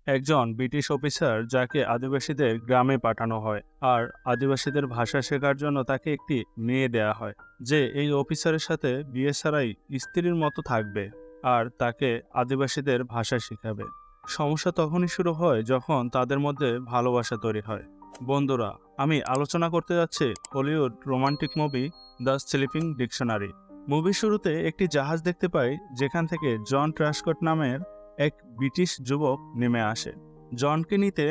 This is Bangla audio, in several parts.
একজন ব্রিটিশ অফিসার যাকে আদিবাসীদের গ্রামে পাঠানো হয় আর আদিবাসীদের ভাষা শেখার জন্য তাকে একটি মেয়ে দেয়া হয় যে এই অফিসারের সাথে বিয়ে ছাড়াই স্ত্রীর মতো থাকবে আর তাকে আদিবাসীদের ভাষা শেখাবে। সমস্যা তখনই শুরু হয় যখন তাদের মধ্যে ভালোবাসা তৈরি হয়। বন্ধুরা, আমি আলোচনা করতে যাচ্ছি Hollywood romantic movie the sleeping dictionary. মুভির শুরুতে একটি জাহাজ দেখতে পাই যেখান থেকে জন ট্রাস্কট নামের এক ব্রিটিশ যুবক নেমে আসে। জনকে নিতে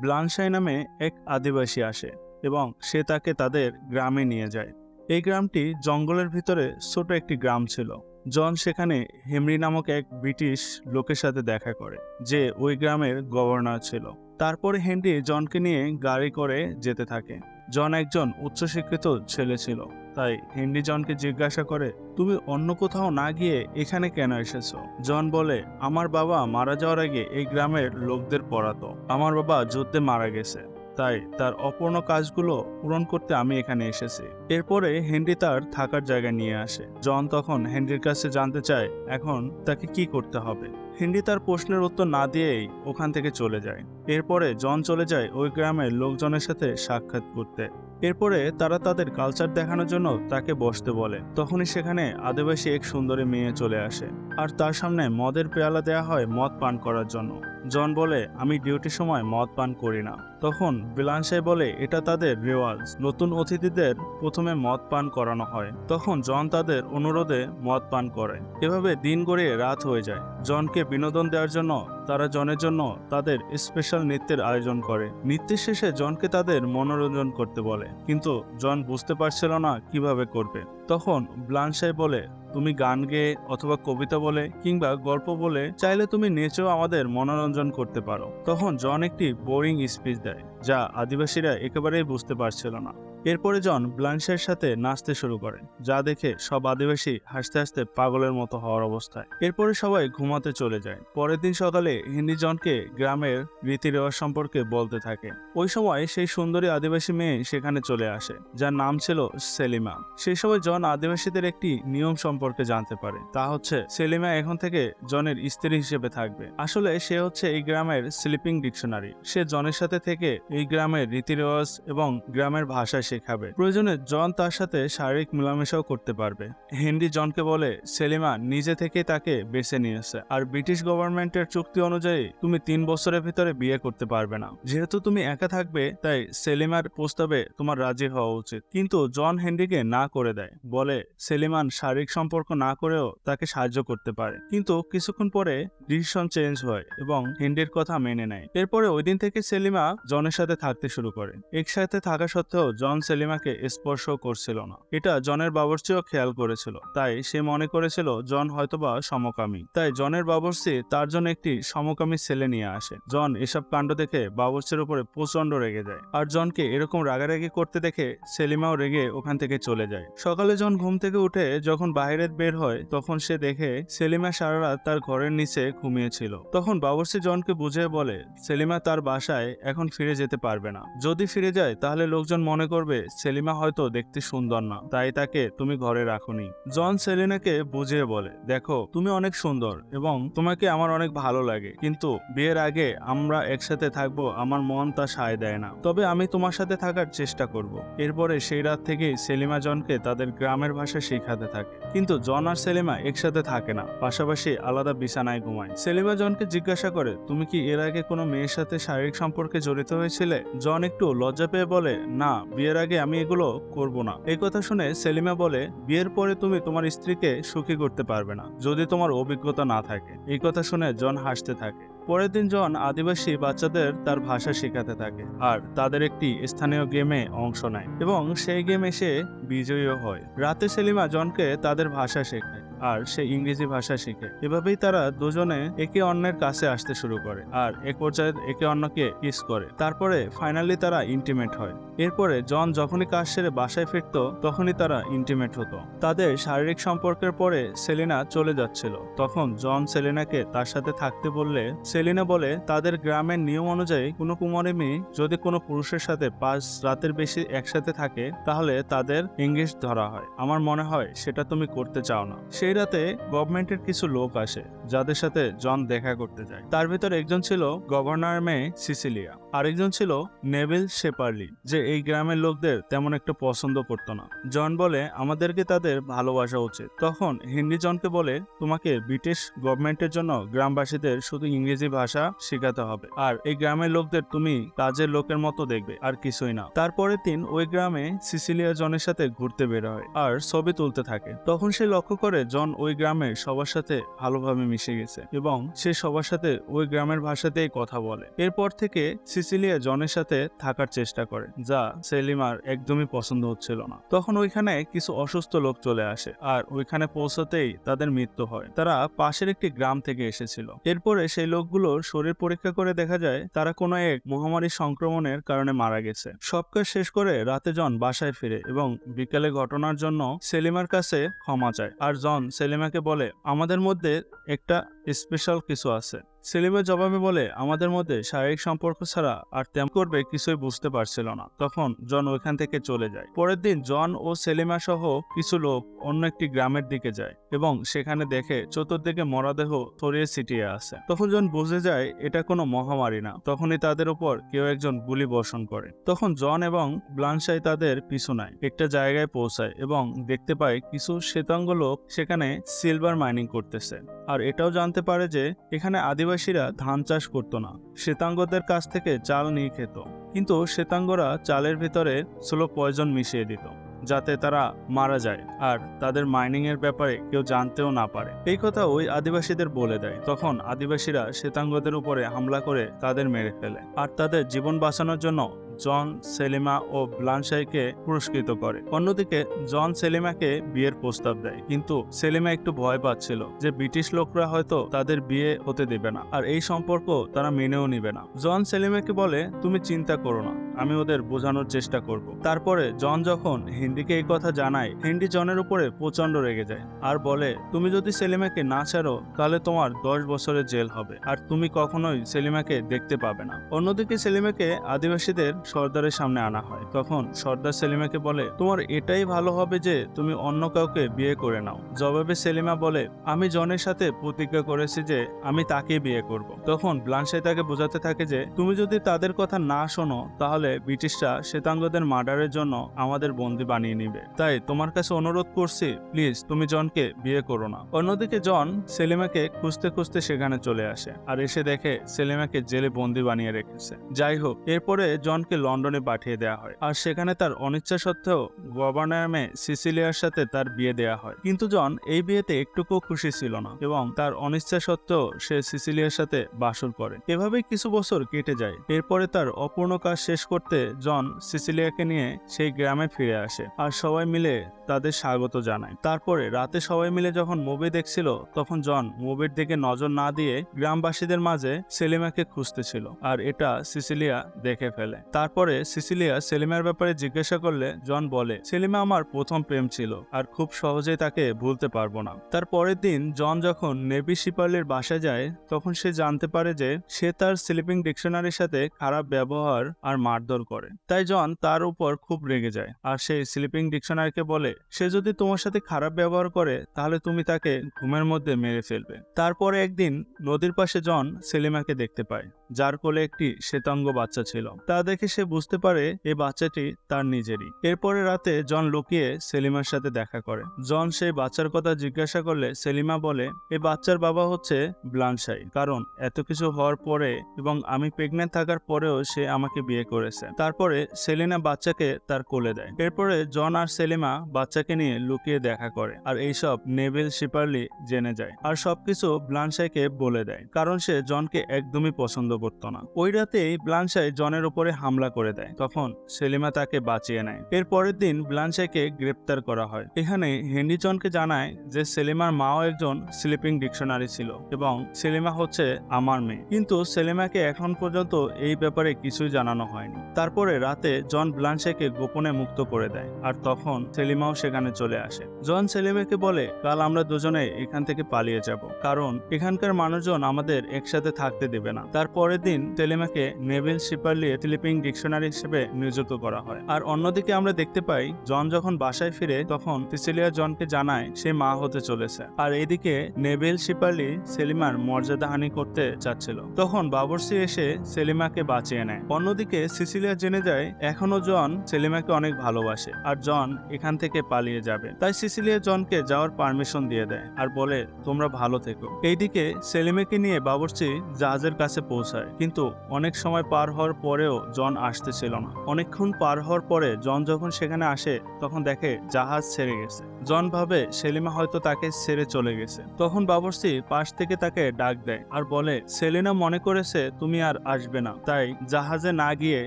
ব্লানশাই নামে এক আদিবাসী আসে এবং সে তাকে তাদের গ্রামে নিয়ে যায়। এই গ্রামটি জঙ্গলের ভিতরে ছোট একটি গ্রাম ছিল। জন সেখানে হেনরি নামক এক ব্রিটিশ লোকের সাথে দেখা করে যে ওই গ্রামের গভর্নর ছিল। তারপরে হেনরি জনকে নিয়ে গাড়ি করে যেতে থাকে। জন একজন উচ্চশিক্ষিত ছেলে ছিল, তাই হেনরি জনকে জিজ্ঞাসা করে, তুমি অন্য কোথাও না গিয়ে এখানে কেন এসেছো? জন বলে, আমার বাবা মারা যাওয়ার আগে এই গ্রামের লোকদের পড়াতো। আমার বাবা যুদ্ধে মারা গেছে, তাই তার অপূর্ণ কাজগুলো পূরণ করতে আমি এখানে এসেছি। এরপরে হেনরি তার থাকার জায়গা নিয়ে আসে। জন তখন হেনরির কাছে জানতে চায় এখন তাকে কি করতে হবে। হেনরি তার প্রশ্নের উত্তর না দিয়েই ওখান থেকে চলে যায়। এরপরে জন চলে যায় ওই গ্রামের লোকজনের সাথে সাক্ষাৎ করতে। এরপরে তারা তাদের কালচার দেখানোর জন্য তাকে বসতে বলে। তখনই সেখানে আদিবাসী এক সুন্দরী মেয়ে চলে আসে আর তার সামনে মদের পেয়ালা দেয়া হয় মদ পান করার জন্য। জন বলে, আমি ডিউটির সময় মদ পান করি না। তখন বিলানশাই বলে, এটা তাদের রেওয়াজ, নতুন অতিথিদের প্রথমে মদ পান করানো হয়। তখন জন তাদের অনুরোধে মদ পান করে। এভাবে দিন গড়িয়ে রাত হয়ে যায়। জনকে বিনোদন দেওয়ার জন্য তারা জনের জন্য তাদের স্পেশাল নৃত্যের আয়োজন করে। নৃত্যের শেষে জনকে তাদের মনোরঞ্জন করতে বলে, কিন্তু জন বুঝতে পারছিল না কিভাবে করবে। তখন ব্লানশাই বলে, তুমি গান গেয়ে অথবা কবিতা বলে কিংবা গল্প বলে চাইলে তুমি নেচেও আমাদের মনোরঞ্জন করতে পারো। তখন জন একটি বোরিং স্পিচ দেয় যা আদিবাসীরা একেবারেই বুঝতে পারছিল না। এরপরে জন ব্লানশাইয়ের সাথে নাচতে শুরু করে, যা দেখে সব আদিবাসী হাসতে হাসতে পাগলের মতো হওয়ার অবস্থায়। এরপরে সবাই ঘুমাতে চলে যায়। পরের দিন সকালে হেনরি জনকে গ্রামের রীতি রেওয়াজ সম্পর্কে বলতে থাকে। ওই সময় সেই সুন্দরী আদিবাসী মেয়ে সেখানে চলে আসে, যার নাম ছিল সেলিমা। সেই সময় জন আদিবাসীদের একটি নিয়ম সম্পর্কে জানতে পারে, তা হচ্ছে সেলিমা এখন থেকে জনের স্ত্রী হিসেবে থাকবে। আসলে সে হচ্ছে এই গ্রামের স্লিপিং ডিকশনারি। সে জনের সাথে থেকে এই গ্রামের রীতি রেওয়াজ এবং গ্রামের ভাষা শেখাবে। প্রয়োজনে জন তার সাথে শারীরিক মেলামেশাও করতে পারবে। হেনরি জনকে বলে, সেলিমা নিজে থেকে তাকে বেছে নিয়েছে আর ব্রিটিশ গভর্নমেন্টের চুক্তি অনুযায়ী তুমি 3 বছরের ভিতরে বিয়ে করতে পারবে না। যেহেতু তুমি একা থাকবে তাই সেলিমার প্রস্তাবে তোমার রাজি হওয়া উচিত। কিন্তু জন হেনরিকে না করে দেয়, বলে সেলিমান শারীরিক সম্পর্ক না করেও তাকে সাহায্য করতে পারে। কিন্তু কিছুক্ষণ পরে ডিসিশন চেঞ্জ হয় এবং হেনরির কথা মেনে নেয়। এরপরে ওই দিন থেকে সেলিমা জনের সাথে থাকতে শুরু করে। একসাথে থাকা সত্ত্বেও জন সেলিমাকে স্পর্শ করছিল না। এটা জনের বাবুর্চিও খেয়াল করেছিল, তাই সে মনে করেছিল জন হয়তোবা সমকামী। তাই জনের বাবুর্চি তার জন্য একটি সমকামী ছেলে নিয়ে আসে। জন এসব কাণ্ড দেখে বাবুর্চির উপরে প্রচন্ড রেগে যায় আর জনকে এরকম রাগারাগি করতে দেখে সেলিমাও রেগে ওখান থেকে চলে যায়। সকালে জন ঘুম থেকে উঠে যখন বাইরে বের হয় তখন সে দেখে সেলিমা সারা রাত তার ঘরের নিচে ঘুমিয়েছিল। তখন বাবুর্চি জনকে বুঝিয়ে বলে, সেলিমা তার বাসায় এখন ফিরে যেতে পারবে না। যদি ফিরে যায় তাহলে লোকজন মনে করবে সেলিমা হয়তো দেখতে সুন্দর না, তাই তাকে তুমি ঘরে রাখোনি। জন সেলিনাকে বুঝিয়ে বলে, দেখো তুমি অনেক সুন্দর এবং তোমাকে আমার অনেক ভালো লাগে, কিন্তু বিয়ের আগে আমরা একসাথে থাকবো আমার মন তা সায় দেয় না, তবে আমি তোমার সাথে থাকার চেষ্টা করব। এরপরে সেই রাত থেকেই সেলিমা জনকে তাদের গ্রামের ভাষা শেখাতে থাকে। কিন্তু জন আর সেলিমা একসাথে থাকে না, পাশাপাশি আলাদা বিছানায় ঘুমায়। সেলিমা জনকে জিজ্ঞাসা করে, তুমি কি এর আগে কোনো মেয়ের সাথে শারীরিক সম্পর্কে জড়িত হয়েছিলে? জন একটু লজ্জা পেয়ে বলে, না, বিয়ের আগে আমি এগুলো করব না। এই কথা শুনে সেলিমা বলে, বিয়ের পরে তুমি তোমার স্ত্রীকে সুখী করতে পারবে না যদি তোমার অভিজ্ঞতা না থাকে। এই কথা শুনে জন হাসতে থাকে। পরের দিন জন আদিবাসী বাচ্চাদের তার ভাষা শেখাতে থাকে আর তাদের একটি স্থানীয় গেমে অংশ নেয় এবং সেই গেমে সে বিজয়ীও হয়। রাতে সেলিমা জনকে তাদের ভাষা শেখায় আর সে ইংরেজি ভাষা শিখে। এভাবেই তারা দুজনে একে অন্যের কাছে আসতে শুরু করে আর এক পর্যায়ে একে অন্যকে কিস করে। তারপরে ফাইনালি তারা ইন্টিমেট হয়। এরপরে জন যখনই কাজ সেরে বাসায় ফিরত তখনই তারা ইন্টিমেট হতো। তাদের শারীরিক সম্পর্কের পরে সেলিনা চলে যাচ্ছিল। তখন জন সেলিনাকে তার সাথে থাকতে বললে সেলিনা বলে, তাদের গ্রামের নিয়ম অনুযায়ী কোনো কুমারী মেয়ে যদি কোনো পুরুষের সাথে 5 রাতের বেশি একসাথে থাকে তাহলে তাদের এঙ্গেজ ধরা হয়। আমার মনে হয় সেটা তুমি করতে চাও না। সেই সেই রাতে গভর্নমেন্টের কিছু লোক আসে যাদের সাথে জন দেখা করতে যায়। তার ভিতরে একজন ছিল গভর্নর মেয়ে সিসিলিয়া, আরেকজন ছিল নেভিল শেপারলি, যে এই গ্রামের লোকদের তেমন একটা পছন্দ করতো না। জন বলে আমাদেরকে তাদের ভালোবাসা উচিত। তখন হেনরি জনকে বলে তোমাকে ব্রিটিশ গভর্নমেন্টের জন্য গ্রামবাসীদের শুধু ইংরেজি ভাষা শেখাতে হবে, আর এই গ্রামের লোকদের তুমি কাজের লোকের মতো দেখবে, আর কিছুই না। তারপরের দিন ওই গ্রামে সিসিলিয়া জনের সাথে ঘুরতে বের হয় আর ছবি তুলতে থাকে। তখন সে লক্ষ্য করে জন ওই গ্রামের সবার সাথে ভালোভাবে মিশে গেছে এবং সে সবার সাথে ওই গ্রামের ভাষাতেই কথা বলে। এরপর থেকে সিসিলিয়া জনের সাথে থাকার চেষ্টা করে, যা সেলিমার একদমই পছন্দ হচ্ছিল না। তখন ওইখানে কিছু অসুস্থ লোক চলে আসে আর ওইখানে পৌঁছাতেই তাদের মৃত্যু হয়। তারা পাশের একটি গ্রাম থেকে এসেছিল। এরপরে সেই লোকগুলোর শরীর পরীক্ষা করে দেখা যায় তারা কোনো এক মহামারী সংক্রমণের কারণে মারা গেছে। সব কাজ শেষ করে রাতে জন বাসায় ফিরে এবং বিকেলে ঘটনার জন্য সেলিমার কাছে ক্ষমা চায়। আর জন সেলিমাকে বলে আমাদের মধ্যে একটা স্পেশাল কিছু আছে। সেলিমের জবাবে বলে আমাদের মধ্যে শারীরিক সম্পর্ক ছাড়া আর তেমন করবে কিছুই বুঝতে পারছিল না। তখন জন ওইখান থেকে চলে যায়। পরের দিন জন ও সেলিমা সহ কিছু লোক অন্য একটি গ্রামের দিকে যায় এবং সেখানে দেখে চতুর্দিকে মরদেহ ছড়িয়ে ছিটিয়ে আছে। তখন জন বুঝে যায় এটা কোনো মহামারী না। তখনই তাদের উপর কেউ একজন গুলি বর্ষণ করে। তখন জন এবং ব্লানশাই তাদের পিছু নেয়, একটা জায়গায় পৌঁছায় এবং দেখতে পায় কিছু শ্বেতাঙ্গ লোক সেখানে সিলভার মাইনিং করতেছে। আর এটাও জানতে পারে যে এখানে আদিবাসীরা ধান চাষ করতো না, শ্বেতাঙ্গদের কাছ থেকে চাল নিয়ে খেত। কিন্তু শ্বেতাঙ্গরা চালের ভিতরে স্লো পয়জন মিশিয়ে দিত যাতে তারা মারা যায় আর তাদের মাইনিং এর ব্যাপারে কেউ জানতেও না পারে। এই কথা ওই আদিবাসীদের বলে দেয়। তখন আদিবাসীরা শ্বেতাঙ্গদের উপরে হামলা করে তাদের মেরে ফেলে আর তাদের জীবন বাঁচানোর জন্য জন, সেলিমা ও ব্লানশাইকে পুরস্কৃত করে। অন্যদিকে জন সেলিমাকে বিয়ের প্রস্তাব দেয়, কিন্তু সেলিমা একটু ভয় পাচ্ছিল যে ব্রিটিশ লোকরা হয়তো তাদের বিয়ে হতে দেবে না আর এই সম্পর্ক তারা মেনেও নিবে না। জন সেলিমাকে বলে তুমি চিন্তা করো না, আমি ওদের বোঝানোর চেষ্টা করব। তারপরে জন যখন হেনরিকে এই কথা জানায়, হেনরি জনের উপরে প্রচন্ড রেগে যায় আর বলে তুমি যদি সেলিমাকে না ছাড়ো তাহলে তোমার 10 বছরের জেল হবে আর তুমি কখনোই সেলিমাকে দেখতে পাবে না। অন্যদিকে সেলিমাকে আদিবাসীদের সর্দারের সামনে আনা হয়। তখন সর্দার সেলিমাকে বলে তোমার এটাই ভালো হবে যে তুমি অন্য কাউকে বিয়ে করে নাও। জবাবে সেলিমা বলে আমি জনের সাথে প্রতিজ্ঞা করেছি যে আমি তাকে বিয়ে করব। তখন ব্লানশাই তাকে বোঝাতে থাকে যে তুমি যদি তাদের কথা না শোনো তাহলে ব্রিটিশরা শ্বেতাঙ্গদের মার্ডারের জন্য আমাদের বন্দী বানিয়ে নিবে। তাই তোমার কাছে অনুরোধ করছি প্লিজ তুমি জনকে বিয়ে করো না। অন্যদিকে জন সেলিমাকে খুঁজতে খুঁজতে সেখানে চলে আসে আর এসে দেখে সেলিমাকে জেলে বন্দী বানিয়ে রেখেছে। যাই হোক, এরপরে জনকে লন্ডনে পাঠিয়ে দেওয়া হয় আর সেখানে তার অনিচ্ছা সত্ত্বেও গভর্নর মেয়ে সিসিলিয়ার সাথে তার বিয়ে দেওয়া হয়। কিন্তু জন এই বিয়েতে একটুকু খুশি ছিল না এবং তার অনিচ্ছা সত্ত্বেও সে সিসিলিয়ার সাথে বাসর করে। এভাবেই কিছু বছর কেটে যায়। এরপরে তার অপূর্ণ কাজ শেষ করতে জন সিসিলিয়াকে নিয়ে সেই গ্রামে ফিরে আসে আর সবাই মিলে তাদের স্বাগত জানায়। তারপরে রাতে সবাই মিলে যখন মুভি দেখছিল তখন জন মুভির দিকে নজর না দিয়ে গ্রামবাসীদের মাঝে সেলিমাকে খুঁজতেছিল আর এটা সিসিলিয়া দেখে ফেলে। তারপরে সিসিলিয়া সেলিমার ব্যাপারে জিজ্ঞাসা করলে জন বলে সেলিমা আমার প্রথম প্রেম ছিল আর খুব সহজেই তাকে ভুলতে পারবো না। তার পরের দিন জন যখন নেভি শিপারলির বাসায় যায় তখন সে জানতে পারে যে সে তার স্লিপিং ডিকশনারির সাথে খারাপ ব্যবহার আর মারধর করে। তাই জন তার উপর খুব রেগে যায় আর সেই স্লিপিং ডিকশনারিকে বলে সে যদি তোমার সাথে খারাপ ব্যবহার করে তাহলে তুমি তাকে ঘুমের মধ্যে মেরে ফেলবে। তারপরে একদিন নদীর পাশে জন সেলিমাকে দেখতে পায় যার কোলে একটি শ্বেতাঙ্গ বাচ্চা ছিল। তা দেখে সে বুঝতে পারে এই বাচ্চাটি তার নিজেরই। এরপরে রাতে জন লুকিয়ে সেলিমার সাথে দেখা করে। জন সেই বাচ্চার কথা জিজ্ঞাসা করলে সেলিমা বলে এই বাচ্চার বাবা হচ্ছে ব্লানশাই, কারণ এত কিছু হওয়ার পরে এবং আমি প্রেগনেন্ট থাকার পরেও সে আমাকে বিয়ে করেছে। তারপরে সেলিনা বাচ্চাকে তার কোলে দেয়। এরপরে জন আর সেলিমা বাচ্চাকে নিয়ে লুকিয়ে দেখা করে আর এইসব নেভিল শিপারলি জেনে যায় আর সবকিছু ব্লানশাইকে বলে দেয়, কারণ সে জনকে একদমই পছন্দ করত না। ওই রাতেই ব্লানশাই জনের উপরে হামলা করে দেয়। তখন সেলিমা তাকে বাঁচিয়ে নেয়। এর পরের দিন ব্লানশাইকে গ্রেপ্তার করা হয়। এখানে হেনরি জনকে জানায় যে সেলিমার মাও একজন স্লিপিং ডিকশনারি ছিল এবং সেলিমা হচ্ছে আমার মেয়ে, কিন্তু সেলিমাকে এখন পর্যন্ত এই ব্যাপারে কিছুই জানানো হয়নি। তারপরে রাতে জন ব্লানশাইকে গোপনে মুক্ত করে দেয় আর তখন সেলিমাও সেখানে চলে আসে। জন সেলিমাকে বলে কাল আমরা দুজনে এখান থেকে পালিয়ে যাব, কারণ এখানকার মানুষজন আমাদের একসাথে থাকতে দেবে না। তারপর পরের দিন সেলিমাকে নেভিল শিপারলির স্লিপিং ডিকশনারি হিসেবে নিযুক্ত করা হয়। আর অন্যদিকে আমরা দেখতে পাই জন যখন বাসায় ফিরে তখন সিসিলিয়া জনকে জানায় সে মা হতে চলেছে। আর এদিকে নেভিল শিপারলি সেলিমার মর্যাদাহানি করতে চাচ্ছিল। তখন বাবরসি এসে সেলিমাকে বাঁচিয়ে নেয়। অন্যদিকে সিসিলিয়া জেনে যায় এখনো জন সেলিমাকে অনেক ভালোবাসে আর জন এখান থেকে পালিয়ে যাবে। তাই সিসিলিয়া জনকে যাওয়ার পারমিশন দিয়ে দেয় আর বলে তোমরা ভালো থেকো। এইদিকে সেলিমাকে নিয়ে বাবরসি জাহাজের কাছে পৌঁছায়, কিন্তু অনেক সময় পার হওয়ার পরেও জন আসতেছিল না। অনেকক্ষণ পার হওয়ার পরে জন যখন সেখানে আসে তখন দেখে জাহাজ ছেড়ে গেছে। জন ভাবে সেলিমা হয়তো তাকে ছেড়ে চলে গেছে। তখন বাবরসি পাশ থেকে তাকে ডাক দেয় আর বলে সেলিনা মনে করেছে তুমি আর আসবে না, তাই জাহাজে না গিয়ে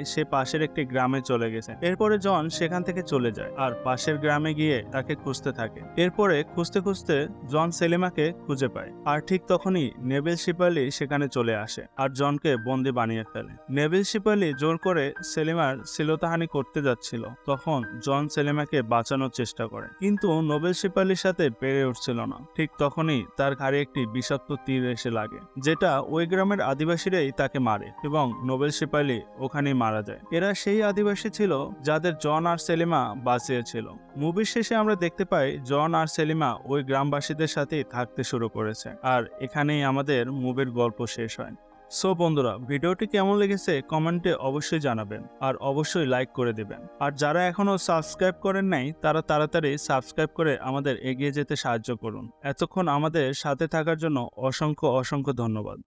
সে পাশের একটি গ্রামে চলে গেছে। এরপরে জন সেখান থেকে চলে যায় আর পাশের গ্রামে গিয়ে তাকে খুঁজতে থাকে। এরপরে খুঁজতে খুঁজতে জন সেলিমাকে খুঁজে পায়। আর ঠিক তখনই নেভিল শিপারলি সেখানে চলে আসে আর জনকে বন্দি বানিয়ে ফেলে। নেভিল শিপারলি জোর করে সেলিমার শ্লীলতাহানি করতে যাচ্ছিল। তখন জন সেলিমাকে বাঁচানোর চেষ্টা করে, কিন্তু নেভিল শিপারলির সাথে পেরে উঠছিল না। ঠিক তখনই তার ঘাড়ে একটি বিষাক্ত তীর এসে লাগে, যেটা ওই গ্রামের আদিবাসীরাই তাকে মারে এবং নেভিল শিপারলি ওখানেই মারা যায়। এরা সেই আদিবাসী ছিল যাদের জন আর সেলিমা বাঁচিয়েছিল। মুভির শেষে আমরা দেখতে পাই জন আর সেলিমা ওই গ্রামবাসীদের সাথেই থাকতে শুরু করেছে। আর এখানেই আমাদের মুভির গল্প শেষ হয়। সো বন্ধুরা, ভিডিওটি কেমন লেগেছে কমেন্টে অবশ্যই জানাবেন আর অবশ্যই লাইক করে দিবেন। আর যারা এখনো সাবস্ক্রাইব করেন নাই তারা তাড়াতাড়ি সাবস্ক্রাইব করে আমাদের এগিয়ে যেতে সাহায্য করুন। এতক্ষণ আমাদের সাথে থাকার জন্য অসংখ্য ধন্যবাদ।